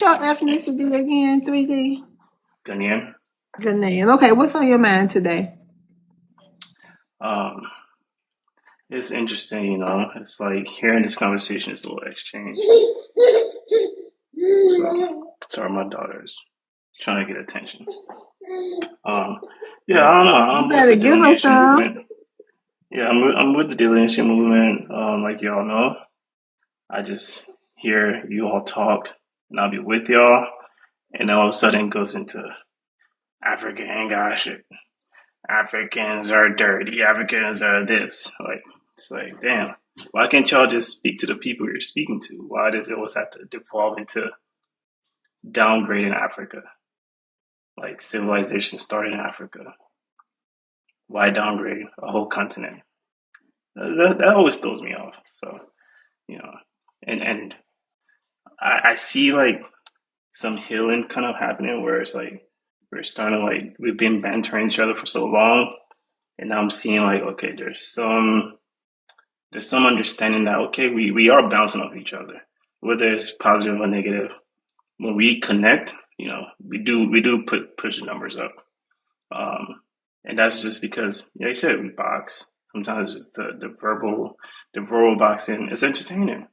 Your ethnicity again, 3D? Ghanaian. Ghanaian. Okay, what's on your mind today? Um, it's interesting, It's like hearing this conversation is a little exchange. So, sorry, my daughter's trying to get attention. Um, yeah, I don't know. You I'm with better the give us delineation some. movement. Yeah, I'm with the delineation movement. Like y'all know, I just hear you all talk, and I'll be with y'all, and all of a sudden it goes into African gosh, Africans are dirty. Africans are this. Like it's like, damn. Why can't y'all just speak to the people you're speaking to? Why does it always have to devolve into downgrading Africa? Like civilization started in Africa. Why downgrade a whole continent? That always throws me off. So you know, and I see like some healing kind of happening where it's like we're starting to like we've been bantering each other for so long, and now I'm seeing like okay, there's some understanding that okay, we are bouncing off each other, whether it's positive or negative. When we connect, we do push the numbers up, um, and that's just because, like I said, we box. Sometimes it's the verbal boxing. It's entertaining,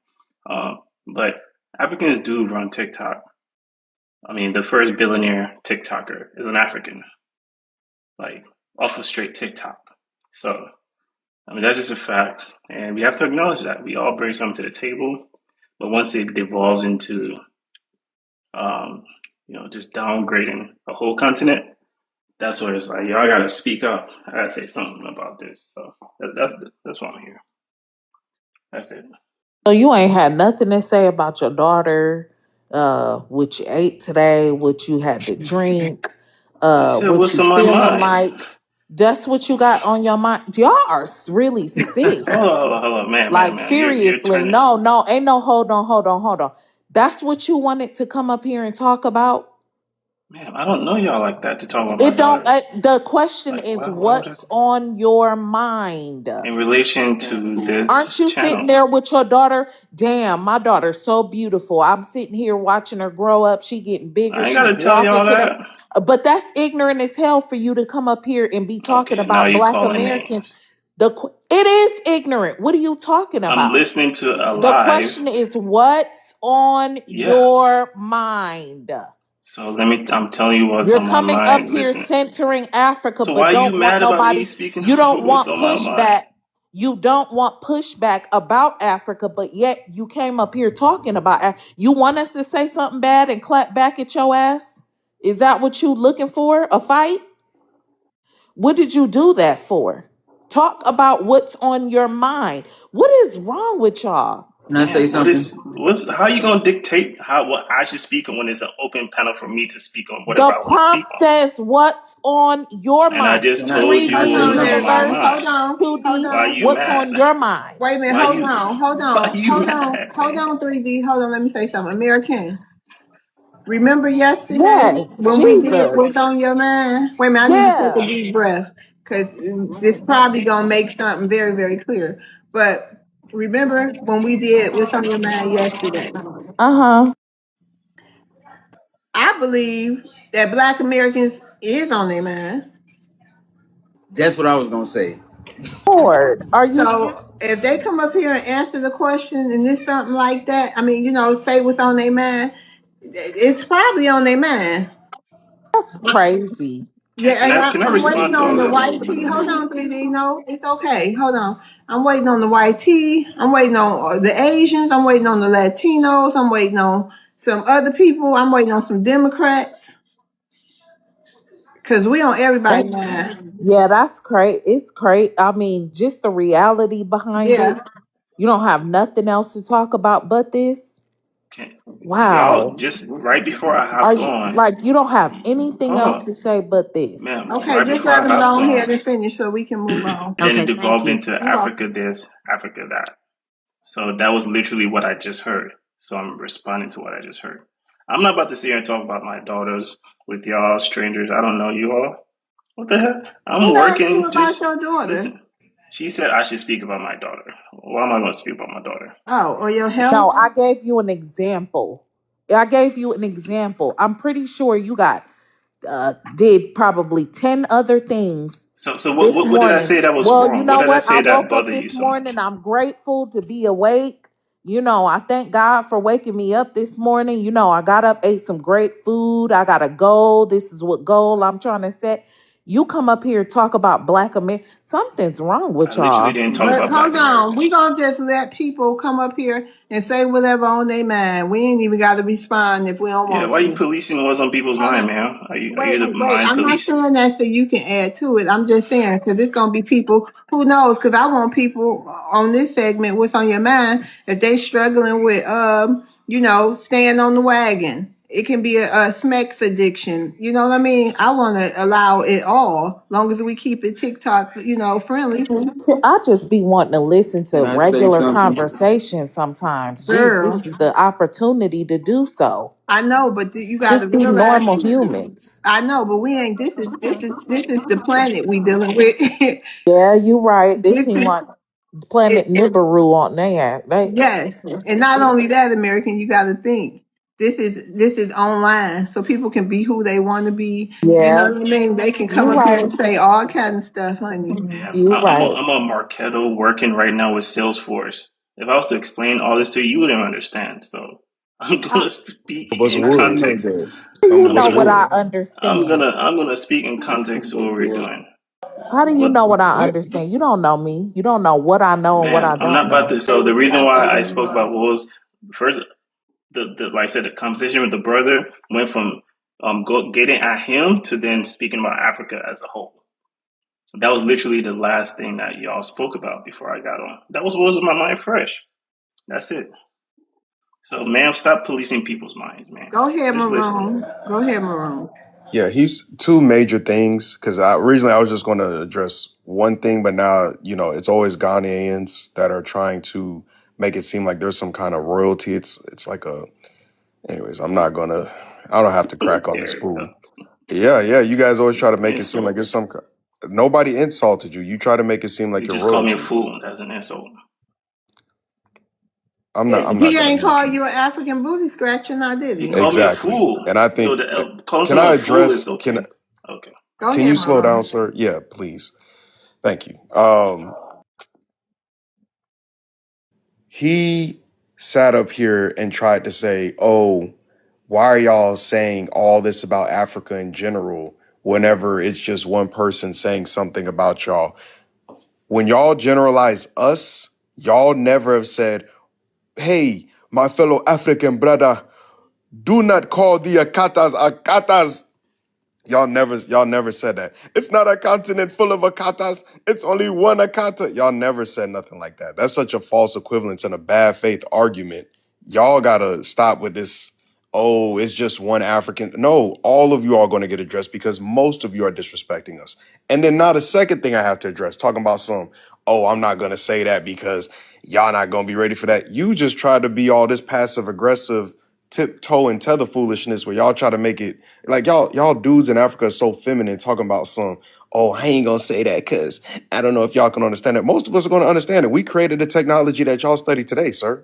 but Africans do run TikTok. I mean, the first billionaire TikToker is an African, like off of straight TikTok. So I mean, that's just a fact, and we have to acknowledge that we all bring something to the table. But once it devolves into, um, just downgrading a whole continent, that's where it's like, yo, I gotta speak up. I gotta say something about this. So that's why I'm here. That's it. So you ain't had nothing to say about your daughter, what you ate today, what you had to drink, I said, what what's you on my feeling mind? like. That's what you got on your mind. Y'all are really sick. Hold on, man, Like man. You're seriously, turning. no, no, ain't no hold on. That's what you wanted to come up here and talk about. Man, I don't know y'all like that to talk about my It don't. daughter. The question Like, is, why would I? what's on your mind? In relation to Aren't this you sitting channel, there with your daughter? Damn, my daughter's so beautiful. I'm sitting here watching her grow up. She getting bigger. I ain't She gotta tell walking y'all to the. that. But that's ignorant as hell for you to come up here and be talking Okay, now about you Black calling names. Americans. It is ignorant. What are you talking I'm about? listening to a The live. question is, what's on Yeah. your mind? So I'm telling you what's You're on my coming up mind. here Listen. centering Africa, So but why are you don't want mad about me nobody, speaking you don't what's want on my mind? pushback. You don't want pushback about Africa, but yet you came up here talking about you want us to say something bad and clap back at your ass? Is that what you looking for? A fight? What did you do that for? Talk about what's on your mind. What is wrong with y'all? Can I say Man, something? how you gonna dictate what I should speak on when it's an open panel for me to speak on whatever The I want to speak prompt on? says, what's on your And I mind? just Can I told can you I Hold say what's on on there, something? my first. Hold mind. on. Hold 2D, Why are on. you what's on mad? your mind? Wait a minute. Why Hold you on. Hold why on. you Hold on. mad, Hold man? on, 3D. Hold on. Let me say something. American. Remember yesterday Yes, when we did Jesus. what's on your mind? Wait a minute. I need to take a Yeah. deep breath because it's probably going to make something very, very clear. But remember when we did what's on your mind yesterday? Uh-huh. I believe that Black Americans is on their mind. That's what I was gonna say. Lord, are you So if they come up here and answer the question and it's something like that, I mean, say what's on their mind, it's probably on their mind. that's crazy? Can, Yeah, can and I I, can I I'm respond waiting to on all the this? white tea. Hold on, 3D. No, it's okay. Hold on. I'm waiting on the white tea. I'm waiting on the Asians. I'm waiting on the Latinos. I'm waiting on some other people. I'm waiting on some Democrats. Because we on everybody That's mind. yeah, that's great. It's great. I mean, just the reality behind it. Yeah. You don't have nothing else to talk about but this. Can y'all Wow. just right before I Are hopped you on? like you don't have anything Hold else on, to say but this? ma'am. Okay, Right just before I let them hopped go on, ahead and finish so we can move on. and then it Okay, thank devolved you. into You're Africa welcome. this, Africa that. So that was literally what I just heard. So I'm responding to what I just heard. I'm not about to sit here and talk about my daughters with y'all strangers. I don't know you all. What the heck? I'm Who asked you working. about Just your daughter? listen. She said I should speak about my daughter. Why am I going to speak about my daughter? Oh, or your No, health? I gave you an example. I gave you an example. I'm pretty sure you got did probably 10 other things So this what did I morning. say that was Well, you wrong? What know did I what? I say that woke up bothered this you so morning. much? I'm grateful to be awake. I thank God for waking me up this morning. I got up, ate some great food. I got a goal. This is what goal I'm trying to set. You come up here talk about Black America. Something's wrong I with literally y'all. didn't talk But about Black hold on, Americans. we gonna just let people come up here and say whatever on their mind. We ain't even got to respond if we don't Yeah, want why are you to. policing what's on people's Hold mind, on. man? Are you the Wait. mind I'm not police? saying that so you can add to it. I'm just saying because it's gonna be people who knows. Because I want people on this segment. What's on your mind? If they struggling with staying on the wagon. It can be a Smex addiction. You know what I mean? I want to allow it all, long as we keep it TikTok, friendly. I just be wanting to listen Can to I say regular something? conversation sometimes. Jeez, this Girl, is the opportunity to do so. I know, but you got to Just be realize. normal humans. I know, but we ain't. This is the planet we dealing with. Yeah, you right. This This seem is like Planet it. Nibiru on there. Yes, and not only that, American, you got to think. This is online, so people can be who they want to be. You know Yeah, what I mean? They can come you up here right. and say all kind of stuff, honey. Yeah, You right. I'm a Marketo working right now with Salesforce. If I was to explain all this to you, you wouldn't understand. So I'm I, gonna speak Some of us in would. context. Some You of I'm know us gonna what I would. understand. I'm gonna speak in context to what we're doing. How do you What, know what I What? understand? You don't know me. You don't know what I know and what man? I I'm don't not about know. to. So the reason why I spoke about what was first, the like I said, the conversation with the brother went from getting at him to then speaking about Africa as a whole. That was literally the last thing that y'all spoke about before I got on. That was what was in my mind fresh. That's it. So, ma'am, stop policing people's minds, man. go ahead, Just listen. Maroon. Go ahead, Maroon. Yeah, he's two major things because originally I was just going to address one thing, but now, it's always Ghanaians that are trying to make it seem like there's some kind of royalty. It's like anyways, I don't have to crack on this There we go. fool. Yeah, you guys always try to make it seem like it's Insults. nobody insulted you. You try to make it seem like You you're just called me a royalty. fool. That's an insult. I'm not He going to ain't mute call you. you an African booty scratcher, now did You he? called me a Exactly. fool. And I So think, calling can I someone a fool is address, okay. Okay. Go can ahead, you slow down, Maroon. sir? Yeah, please. Thank you. He sat up here and tried to say, oh, why are y'all saying all this about Africa in general whenever it's just one person saying something about y'all? When y'all generalize us, y'all never have said, hey, my fellow African brother, do not call the Akatas Akatas. Y'all never said that. It's not a continent full of Akatas. It's only one Akata. Y'all never said nothing like that. That's such a false equivalence and a bad faith argument. Y'all gotta stop with this. Oh, it's just one African. No, all of you are going to get addressed because most of you are disrespecting us. And then now the second thing I have to address, talking about I'm not going to say that because y'all not going to be ready for that. You just try to be all this passive aggressive tiptoe and tether foolishness where y'all try to make it like y'all dudes in Africa are so feminine talking about I ain't gonna say that because I don't know if y'all can understand it. Most of us are gonna understand it. We created the technology that y'all study today, sir.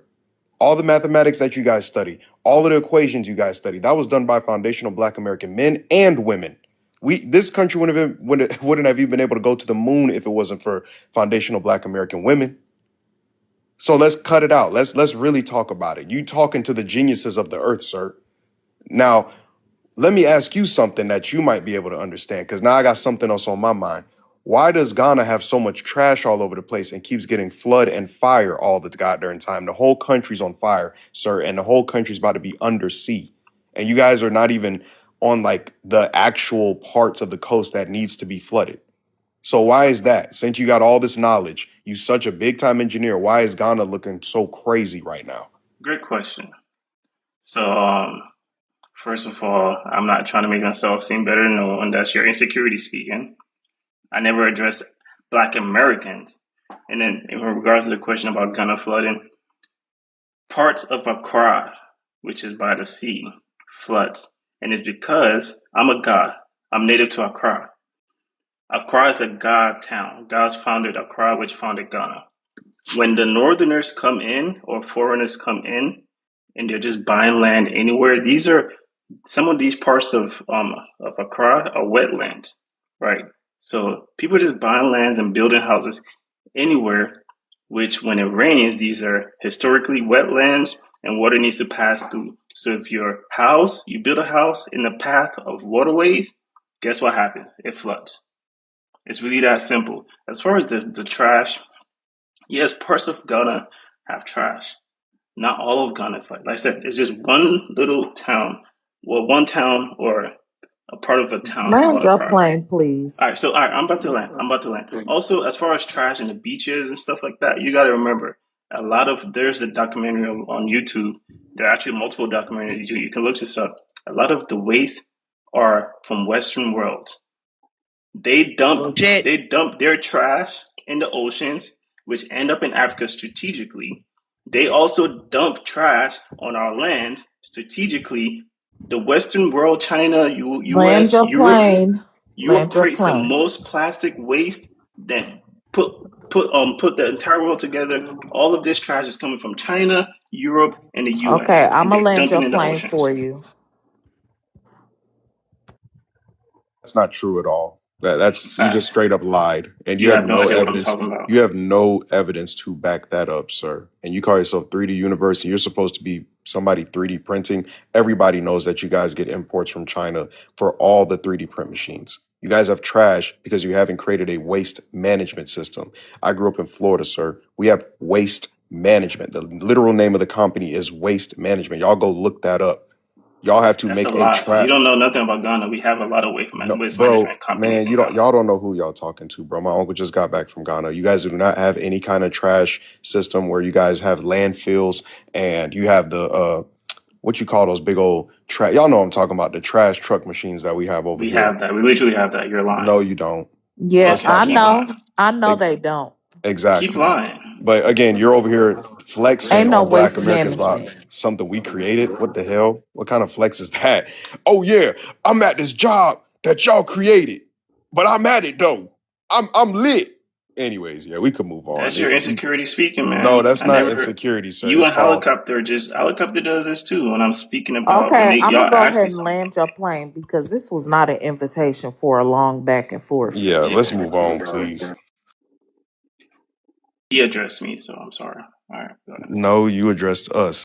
All the mathematics that you guys study, all of the equations you guys study, that was done by foundational Black American men and women. This country wouldn't have even been able to go to the moon if it wasn't for foundational Black American women. So let's cut it out. Let's really talk about it. You talking to the geniuses of the earth, sir. Now, let me ask you something that you might be able to understand, because now I got something else on my mind. Why does Ghana have so much trash all over the place and keeps getting flood and fire all the goddamn time? The whole country's on fire, sir, and the whole country's about to be under sea. And you guys are not even on like the actual parts of the coast that needs to be flooded. So why is that? Since you got all this knowledge, you such a big time engineer, why is Ghana looking so crazy right now? Great question. So, first of all, I'm not trying to make myself seem better than no one. That's your insecurity speaking. I never addressed Black Americans. And then, in regards to the question about Ghana flooding, parts of Accra, which is by the sea, floods. And it's because I'm a God. I'm native to Accra. Accra is a God town. God founded Accra, which founded Ghana. When the northerners come in or foreigners come in, and they're just buying land anywhere. These are some of these parts of Accra are wetlands, right? So people are just buying lands and building houses anywhere, which when it rains, these are historically wetlands and water needs to pass through. So if you build a house in the path of waterways, guess what happens? It floods. It's really that simple. As far as the trash, yes, parts of Ghana have trash. Not all of Ghana is like I said, it's just one little town. Well, one town or a part of a town called Land your Accra. plane, please. All right, I'm about to land. I'm about to land. Also, as far as trash and the beaches and stuff like that, you got to remember there's a documentary on YouTube. There are actually multiple documentaries. You can look this up. A lot of the waste are from Western world. They dump their trash in the oceans, which end up in Africa strategically. They also dump trash on our land strategically. The Western world, China, Land US, your Europe, plane. Europe Land your creates the plane. most plastic waste that put the entire world together. All of this trash is coming from China, Europe, and the Okay, US, I'm and gonna they're land dumping your in the plane oceans. for you. That's not true at all. That's you just Fact. straight up lied, and you You have have no no idea what I'm evidence. talking about. You have no evidence to back that up, sir. And you call yourself 3D Universe, and you're supposed to be somebody 3D printing. Everybody knows that you guys get imports from China for all the 3D print machines. You guys have trash because you haven't created a waste management system. I grew up in Florida, sir. We have waste management. The literal name of the company is Waste Management. Y'all go look that up. Y'all have to That's a make a lie. You trap. don't know nothing about Ghana. We have a lot of No, waste bro, management companies man, in Ghana. y'all don't know who y'all talking to, bro. My uncle just got back from Ghana. You guys do not have any kind of trash system where you guys have landfills and you have the what you call those big old trash. Y'all know what I'm talking about, the trash truck machines that we have over We here. have that. We literally have that. You're lying. No, you don't. Yeah, Let's Okay, stop I keep playing. know. lying. I know Ex- they don't. Keep Exactly. lying. But again, you're over here flexing Ain't no on Black waste Americans about management. something we created. What the hell? What kind of flex is that? Oh yeah, I'm at this job that y'all created, but I'm at it though. I'm lit. Anyways, yeah, we could move on. That's your insecurity speaking, No, man. that's I not never. insecurity, sir. You It's and called Helicopter does this too. When I'm speaking about Okay, I'm y'all gonna go ask ahead me and something. land your plane because this was not an invitation for a long back and forth. yeah. Let's Yeah, move on, please. he addressed me, so I'm sorry. All right, go ahead. No, you addressed us.